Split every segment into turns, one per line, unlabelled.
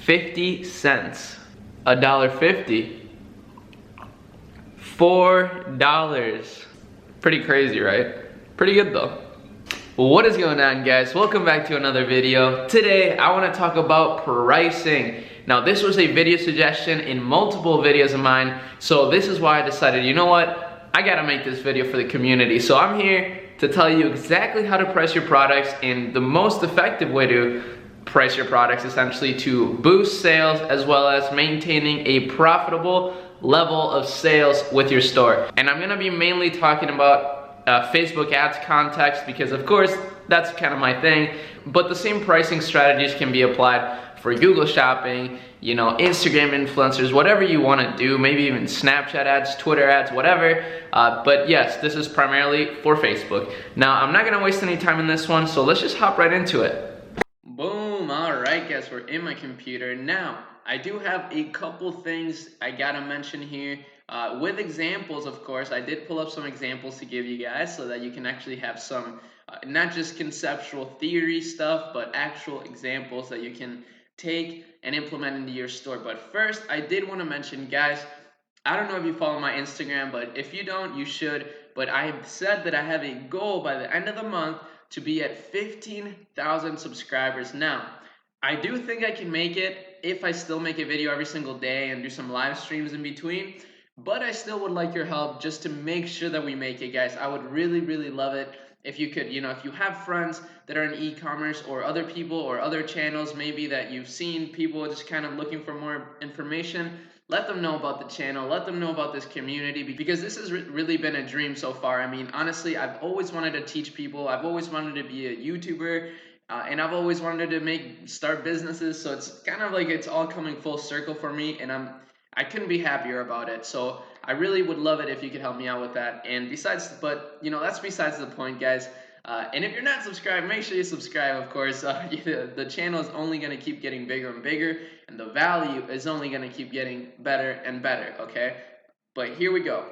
50 cents. $1.50. $4. Pretty crazy, right? Pretty good though. What is going on, guys? Welcome back to another video. Today I want to talk about pricing. Now this was a video suggestion in multiple videos of mine, so this is why I decided, you know what, I gotta make this video for the community. So I'm here to tell you exactly how to price your products and the most effective way to price your products, essentially to boost sales as well as maintaining a profitable level of sales with your store. And I'm gonna be mainly talking about Facebook ads context, because of course that's kind of my thing, but the same pricing strategies can be applied for Google Shopping, you know, Instagram influencers, whatever you want to do, maybe even Snapchat ads, Twitter ads, whatever. But yes, this is primarily for Facebook. Now I'm not gonna waste any time in this one, so let's just hop right into it. Boom. All right, guys, we're in my computer now. I do have a couple things I gotta mention here. With examples, of course. I did pull up some examples to give you guys so that you can actually have some, not just conceptual theory stuff, but actual examples that you can take and implement into your store. But first, I did want to mention, guys, I don't know if you follow my Instagram, but if you don't, you should. But I have said that I have a goal by the end of the month to be at 15,000 subscribers. Now, I do think I can make it if I still make a video every single day and do some live streams in between. But I still would like your help just to make sure that we make it, guys. I would really, really love it if you could, you know, if you have friends that are in e-commerce or other people or other channels maybe that you've seen people just kind of looking for more information, let them know about the channel, let them know about this community, because this has really been a dream so far. I mean, honestly, I've always wanted to teach people. I've always wanted to be a YouTuber. And I've always wanted to start businesses. So it's kind of like it's all coming full circle for me, and I couldn't be happier about it. So I really would love it if you could help me out with that. And but you know, that's besides the point, guys. And if you're not subscribed, make sure you subscribe, of course. The channel is only going to keep getting bigger and bigger, and the value is only going to keep getting better and better, okay? But here we go.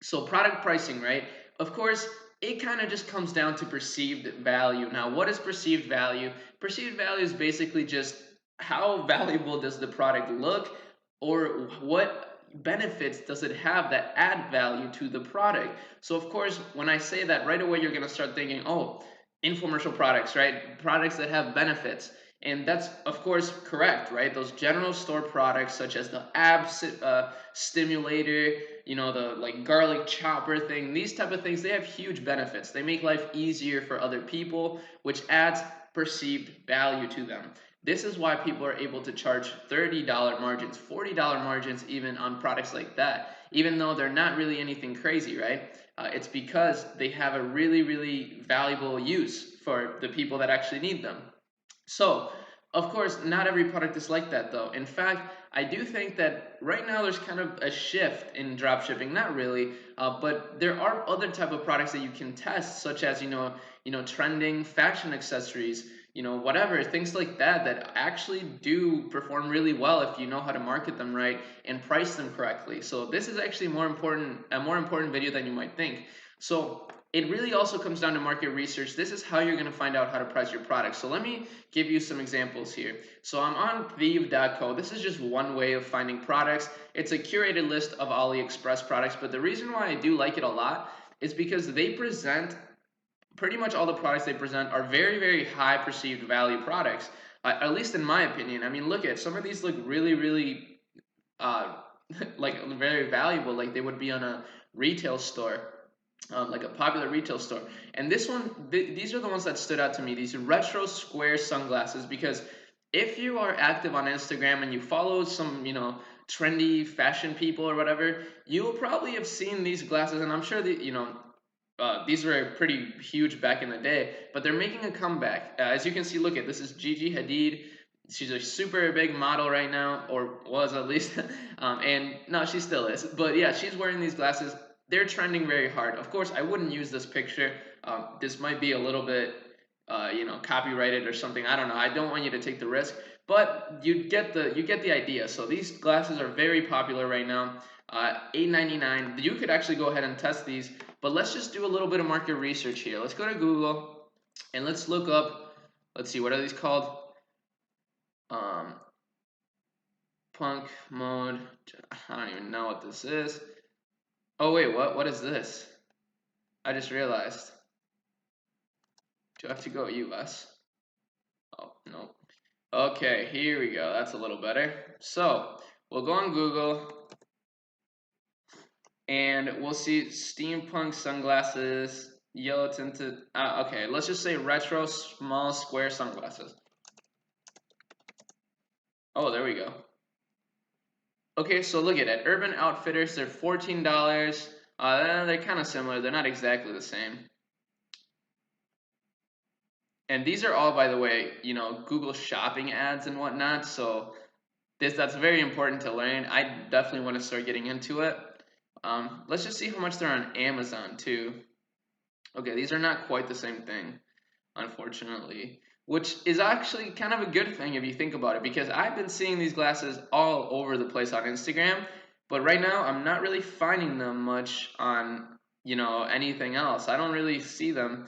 So product pricing, right? Of course, it kind of just comes down to perceived value. Now, what is perceived value? Perceived value is basically just how valuable does the product look, or what benefits does it have that add value to the product. So of course, when I say that, right away you're going to start thinking, oh, infomercial products, right? Products that have benefits. And that's of course correct, right? Those general store products such as the abs stimulator, you know, the like garlic chopper thing, these type of things, they have huge benefits. They make life easier for other people, which adds perceived value to them. This is why people are able to charge $30 margins, $40 margins even on products like that, even though they're not really anything crazy, right? It's because they have a really, really valuable use for the people that actually need them. So, of course, not every product is like that though. In fact, I do think that right now there's kind of a shift in dropshipping. Not really, but there are other type of products that you can test, such as you know, trending fashion accessories, you know, whatever, things like that that actually do perform really well if you know how to market them right and price them correctly. So this is actually a more important video than you might think. So it really also comes down to market research. This is how you're going to find out how to price your product. So let me give you some examples here. So I'm on thieve.co. This is just one way of finding products. It's a curated list of AliExpress products, but the reason why I do like it a lot is because they present pretty much all the products they present are very, very high perceived value products, at least in my opinion. I mean, look at some of these look really, really like very valuable, like they would be on a retail store. Like a popular retail store. And this one, these are the ones that stood out to me, these retro square sunglasses, because if you are active on Instagram and you follow some, you know, trendy fashion people or whatever, you will probably have seen these glasses, and I'm sure that, you know, these were pretty huge back in the day, but they're making a comeback. As you can see, look at this is Gigi Hadid. She's a super big model right now, or was at least, and no, she still is. But yeah, she's wearing these glasses. They're trending very hard. Of course, I wouldn't use this picture. This might be a little bit, you know, copyrighted or something. I don't know. I don't want you to take the risk, but you get the idea. So these glasses are very popular right now. $8.99. You could actually go ahead and test these, but let's just do a little bit of market research here. Let's go to Google and let's look up. Let's see, what are these called? Punk mode. I don't even know what this is. Oh wait, what is this? I just realized. Do I have to go US? Oh, no. Okay, here we go. That's a little better. So, we'll go on Google and we'll see steampunk sunglasses, yellow tinted. Okay, let's just say retro small square sunglasses. Oh, there we go. Okay, so look at it. Urban Outfitters, they're $14. They're kind of similar. They're not exactly the same. And these are all, by the way, Google Shopping ads and whatnot. So that's very important to learn. I definitely want to start getting into it. Let's just see how much they're on Amazon too. Okay, these are not quite the same thing, unfortunately, which is actually kind of a good thing if you think about it, because I've been seeing these glasses all over the place on Instagram, but right now I'm not really finding them much on, anything else. I don't really see them.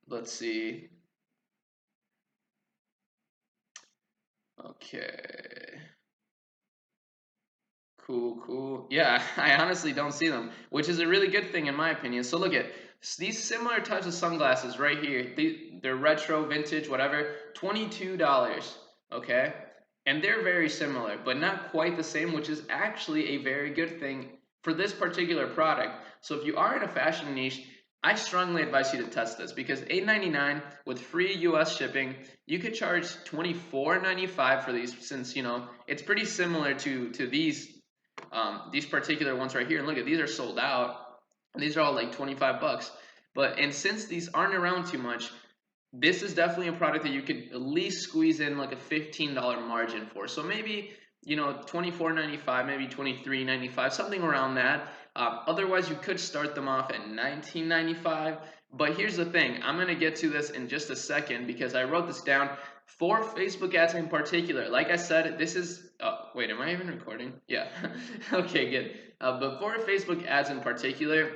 Let's see. Okay. Cool. Yeah, I honestly don't see them, which is a really good thing in my opinion. So look at these similar types of sunglasses right here. They're retro, vintage, whatever, $22, okay? And they're very similar, but not quite the same, which is actually a very good thing for this particular product. So if you are in a fashion niche, I strongly advise you to test this because $8.99 with free US shipping, you could charge $24.95 for these since, it's pretty similar to these particular ones right here. And look at these are sold out. These are all like 25 bucks. And since these aren't around too much, this is definitely a product that you could at least squeeze in like a $15 margin for. So maybe, $24.95, maybe $23.95, something around that. Otherwise, you could start them off at $19.95. But here's the thing. I'm going to get to this in just a second because I wrote this down for Facebook ads in particular. Like I said, this is... Oh, wait, am I even recording? Yeah. Okay, good. But for Facebook ads in particular,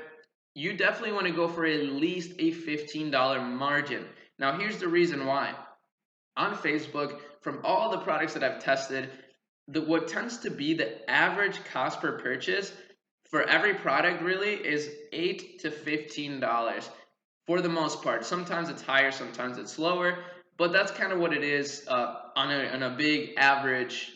you definitely want to go for at least a $15 margin. Now, here's the reason why. On Facebook, from all the products that I've tested, what tends to be the average cost per purchase for every product really is $8 to $15 for the most part. Sometimes it's higher, sometimes it's lower, but that's kind of what it is on a big average,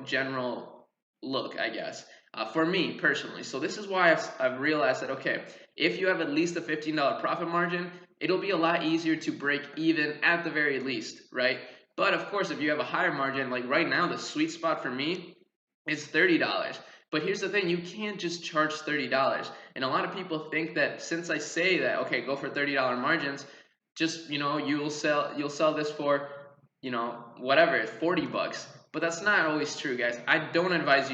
general look, I guess. For me personally. So this is why I've realized that, okay, if you have at least a $15 profit margin, it'll be a lot easier to break even at the very least, right? But of course, if you have a higher margin, like right now, the sweet spot for me is $30. But here's the thing, you can't just charge $30. And a lot of people think that since I say that, okay, go for $30 margins, just, you'll sell this for, whatever, 40 bucks. But that's not always true, guys. I don't advise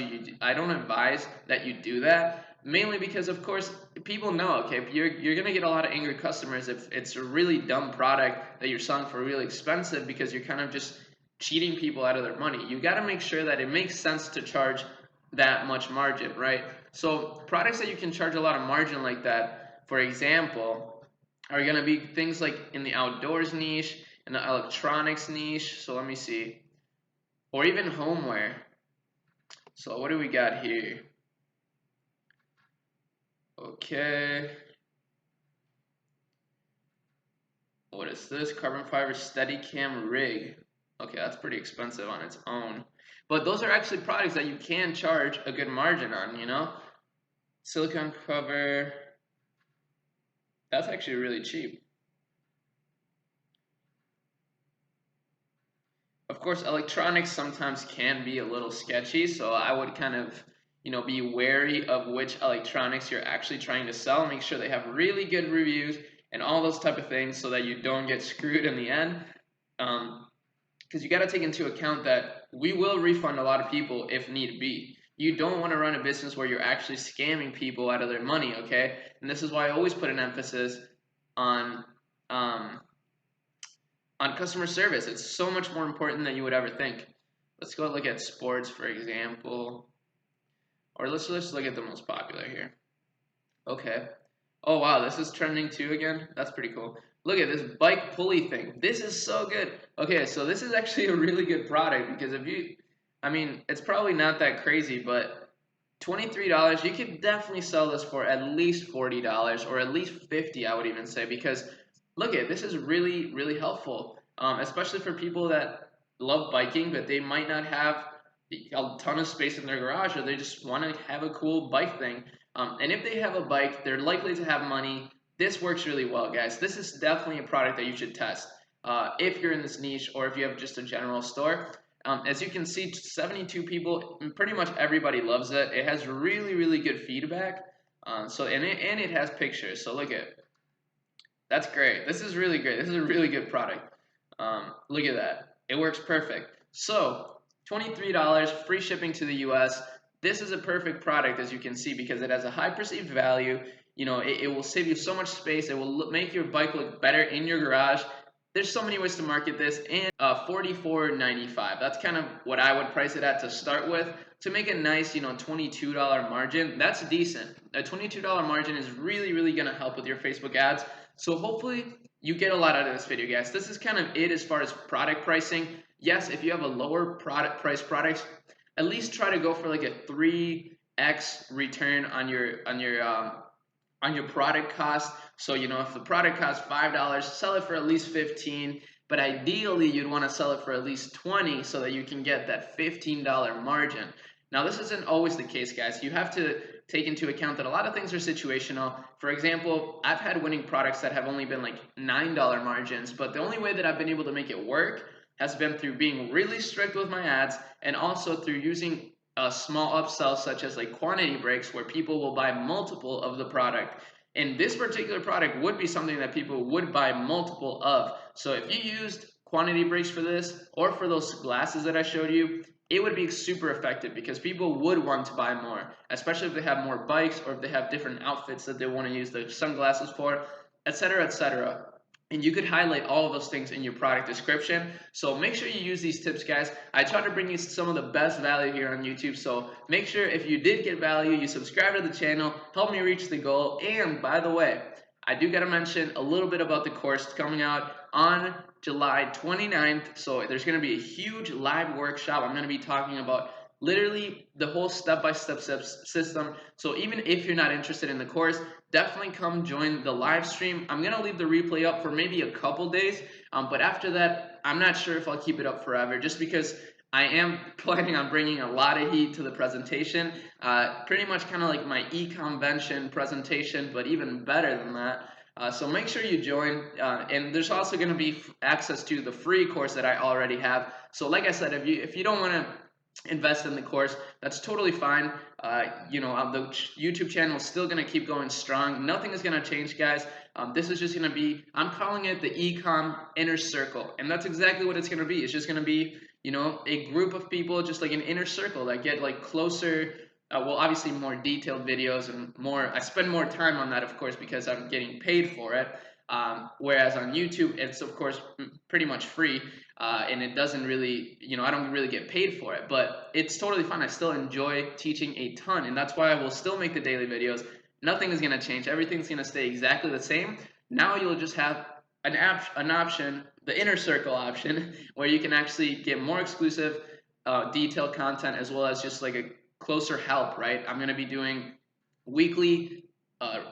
that you do that, mainly because, of course, people know, okay, you're gonna get a lot of angry customers if it's a really dumb product that you're selling for really expensive because you're kind of just cheating people out of their money. You got to make sure that it makes sense to charge that much margin, right? So products that you can charge a lot of margin like that, for example, are going to be things like in the outdoors niche, in the electronics niche. So let me see. Or even homeware. So what do we got here? Okay. What is this? Carbon fiber Steadicam rig. Okay, that's pretty expensive on its own. But those are actually products that you can charge a good margin on, Silicone cover. That's actually really cheap. Of course, electronics sometimes can be a little sketchy, so I would kind of, be wary of which electronics you're actually trying to sell. Make sure they have really good reviews and all those type of things so that you don't get screwed in the end. Because you got to take into account that we will refund a lot of people if need be. You don't want to run a business where you're actually scamming people out of their money, okay? And this is why I always put an emphasis on customer service. It's so much more important than you would ever think. Let's go look at sports, for example. Or let's just look at the most popular here. Okay. Oh, wow, this is trending too again? That's pretty cool. Look at this bike pulley thing. This is so good. Okay, so this is actually a really good product because I mean, it's probably not that crazy, but $23, you could definitely sell this for at least $40 or at least 50, I would even say, because look at this is really, really helpful, especially for people that love biking, but they might not have a ton of space in their garage, or they just want to have a cool bike thing. And if they have a bike, they're likely to have money. This works really well, guys. This is definitely a product that you should test if you're in this niche or if you have just a general store. As you can see, 72 people, pretty much everybody loves it. It has really, really good feedback. And it has pictures. So look at, that's great. This is really great. This is a really good product. Look at that. It works perfect. So $23, free shipping to the US. This is a perfect product, as you can see, because it has a high perceived value. You know, it will save you so much space. It will make your bike look better in your garage. There's so many ways to market this, and $44.95. That's kind of what I would price it at to start with. To make a nice, $22 margin, that's decent. A $22 margin is really, really going to help with your Facebook ads. So hopefully you get a lot out of this video, guys. This is kind of it as far as product pricing. Yes, if you have a lower price products, at least try to go for like a 3x return on your product cost. So, if the product costs $5, sell it for at least 15, but ideally you'd want to sell it for at least 20 so that you can get that $15 margin. Now, this isn't always the case, guys. You have to take into account that a lot of things are situational. For example, I've had winning products that have only been like $9 margins, but the only way that I've been able to make it work has been through being really strict with my ads and also through using a small upsell such as like quantity breaks where people will buy multiple of the product. And this particular product would be something that people would buy multiple of. So if you used quantity breaks for this or for those glasses that I showed you, it would be super effective because people would want to buy more, especially if they have more bikes or if they have different outfits that they want to use the sunglasses for, etc., etc. And you could highlight all of those things in your product description. So make sure you use these tips, guys. I try to bring you some of the best value here on YouTube. So make sure if you did get value, you subscribe to the channel, help me reach the goal. And by the way, I do got to mention a little bit about the course coming out on July 29th. So there's going to be a huge live workshop. I'm going to be talking about literally the whole step-by-step system. So even if you're not interested in the course, definitely come join the live stream. I'm gonna leave the replay up for maybe a couple days, but after that, I'm not sure if I'll keep it up forever, just because I am planning on bringing a lot of heat to the presentation, pretty much kind of like my e-convention presentation, but even better than that. So make sure you join, and there's also going to be access to the free course that I already have. So like I said, if you don't want to invest in the course, that's totally fine. The YouTube channel is still going to keep going strong. Nothing is going to change, guys. This is just going to be, I'm calling it the ecom inner circle, and that's exactly what it's going to be. It's just going to be, a group of people, just like an inner circle that get like closer. Obviously more detailed videos and more, I spend more time on that, of course, because I'm getting paid for it. Whereas on YouTube, it's of course pretty much free, and it doesn't really, I don't really get paid for it, but it's totally fine. I still enjoy teaching a ton, and that's why I will still make the daily videos. Nothing is going to change. Everything's going to stay exactly the same. Now you'll just have an option, the inner circle option, where you can actually get more exclusive, detailed content, as well as just like a closer help, right? I'm going to be doing weekly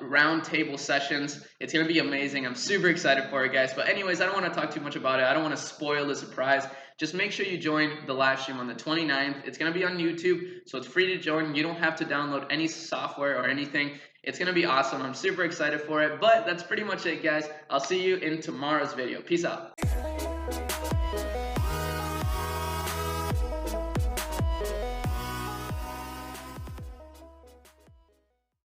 round table sessions. It's going to be amazing. I'm super excited for it, guys. But anyways, I don't want to talk too much about it. I don't want to spoil the surprise. Just make sure you join the live stream on the 29th. It's going to be on YouTube, so it's free to join. You don't have to download any software or anything. It's going to be awesome. I'm super excited for it. But that's pretty much it, guys. I'll see you in tomorrow's video. Peace out.